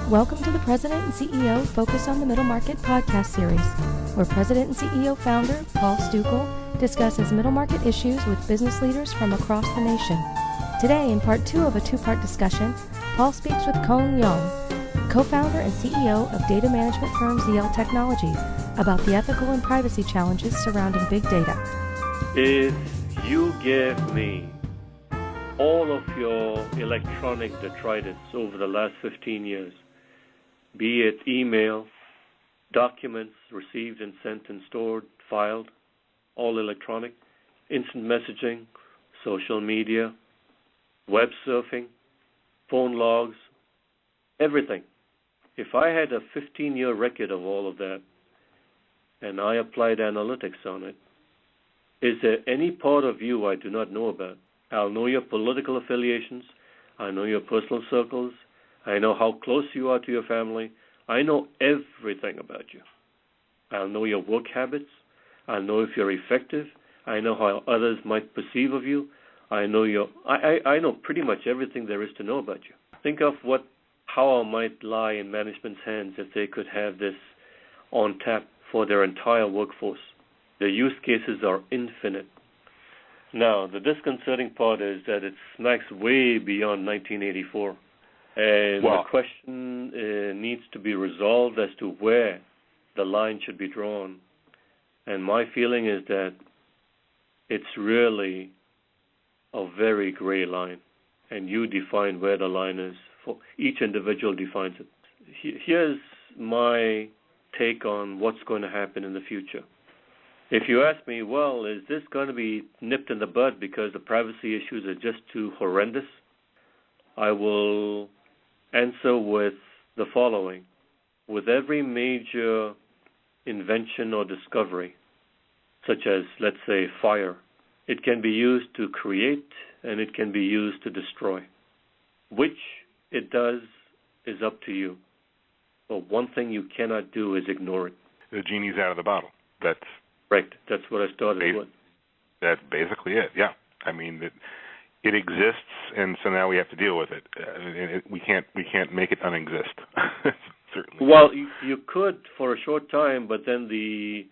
Welcome to the President and CEO Focus on the Middle Market podcast series, where President and CEO Founder Paul Stukel discusses middle market issues with business leaders from across the nation. Today, in part 2 of a 2-part discussion, Paul speaks with Kon Leoung, co-founder and CEO of data management firm ZL Technologies, about the ethical and privacy challenges surrounding big data. If you give me all of your electronic detritus over the last 15 years, be it email, documents received and sent and stored, filed, all electronic, instant messaging, social media, web surfing, phone logs, everything. If I had a 15-year record of all of that and I applied analytics on it, is there any part of you I do not know about? I'll know your political affiliations. I know your personal circles. I know how close you are to your family. I know everything about you. I'll know your work habits. I'll know if you're effective. I know how others might perceive of you. I know pretty much everything there is to know about you. Think of what power might lie in management's hands if they could have this on tap for their entire workforce. The use cases are infinite. Now, the disconcerting part is that it smacks way beyond 1984. And the question needs to be resolved as to where the line should be drawn. And my feeling is that it's really a very gray line. And you define where the line is. For each individual defines it. Here's my take on what's going to happen in the future. If you ask me, well, is this going to be nipped in the bud because the privacy issues are just too horrendous? I will answer with the following. With every major invention or discovery, such as, let's say, fire, it can be used to create and it can be used to destroy. Which it does is up to you. But one thing you cannot do is ignore it. The genie's out of the bottle. That's correct. That's what I started with. That's basically it, yeah. I mean, it exists, and so now we have to deal with it. We can't make it unexist. Certainly. Well, you could for a short time, but then the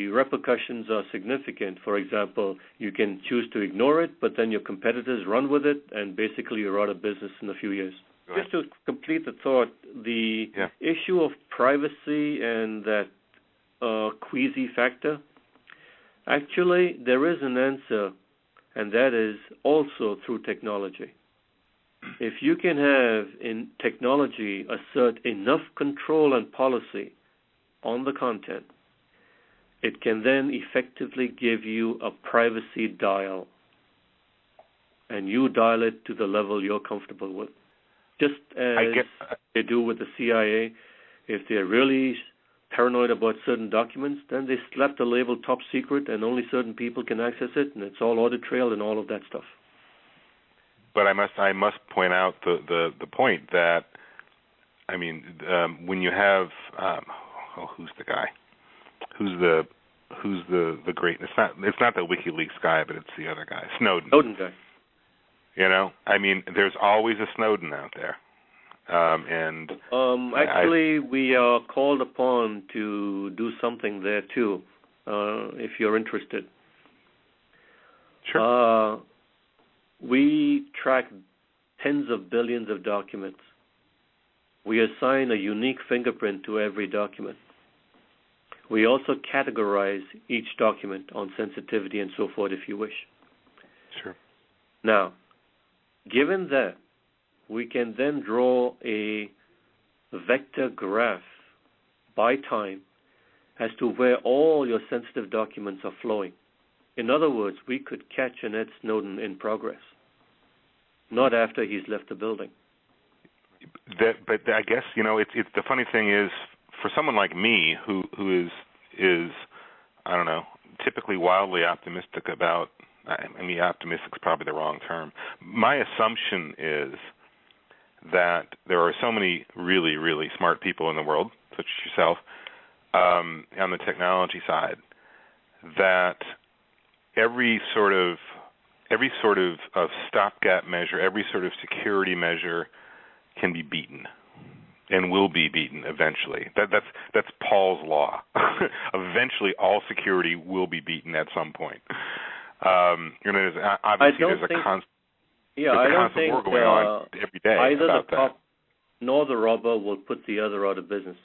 repercussions are significant. For example, you can choose to ignore it, but then your competitors run with it, and basically you're out of business in a few years. Just to complete the thought, the issue of privacy and that queasy factor, actually there is an answer, and that is also through technology. If you can have in technology assert enough control and policy on the content, it can then effectively give you a privacy dial, and you dial it to the level you're comfortable with. Just as they do with the CIA. If they're really paranoid about certain documents, then they slap the label top secret and only certain people can access it, and it's all audit trail and all of that stuff. But I must point out the point that, I mean, when you have who's the guy? Who's the great? It's not the WikiLeaks guy, but it's the other guy, Snowden. Snowden guy. You know, I mean, there's always a Snowden out there. Actually, we are called upon to do something there too, if you're interested. Sure. We track tens of billions of documents. We assign a unique fingerprint to every document. We also categorize each document on sensitivity and so forth, if you wish. Sure. Now, given that, we can then draw a vector graph by time as to where all your sensitive documents are flowing. In other words, we could catch an Ed Snowden in progress, not after he's left the building. But I guess, you know, it's the funny thing is, for someone like me who is I don't know, typically wildly optimistic about, I mean, optimistic's probably the wrong term. My assumption is that there are so many really, really smart people in the world, such as yourself, on the technology side, that every sort of stopgap measure, every sort of security measure can be beaten. and will be beaten eventually. That's Paul's law. Eventually, all security will be beaten at some point. There's a constant war going on every day either about the cop nor the robber will put the other out of business.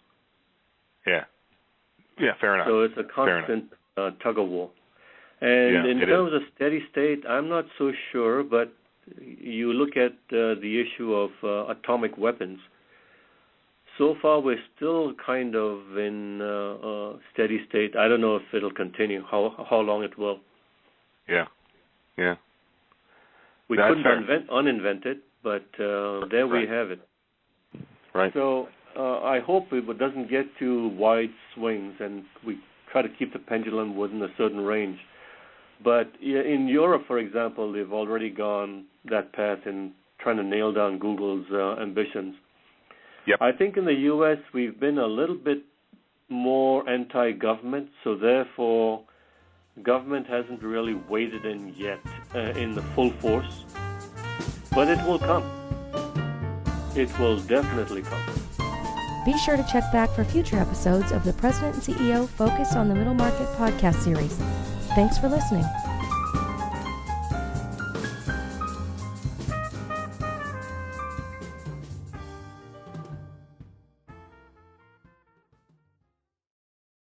Yeah, fair enough. So it's a constant tug of war. And in terms of steady state, I'm not so sure, but you look at the issue of atomic weapons. So far, we're still kind of in steady state. I don't know if it'll continue, how long it will. Yeah. We That's couldn't uninvent it, but there we have it. Right. So I hope it doesn't get to wide swings, and we try to keep the pendulum within a certain range. But in Europe, for example, they've already gone that path in trying to nail down Google's ambitions. Yep. I think in the U.S. we've been a little bit more anti-government, so therefore government hasn't really waded in yet in the full force. But it will come. It will definitely come. Be sure to check back for future episodes of the President and CEO Focus on the Middle Market podcast series. Thanks for listening.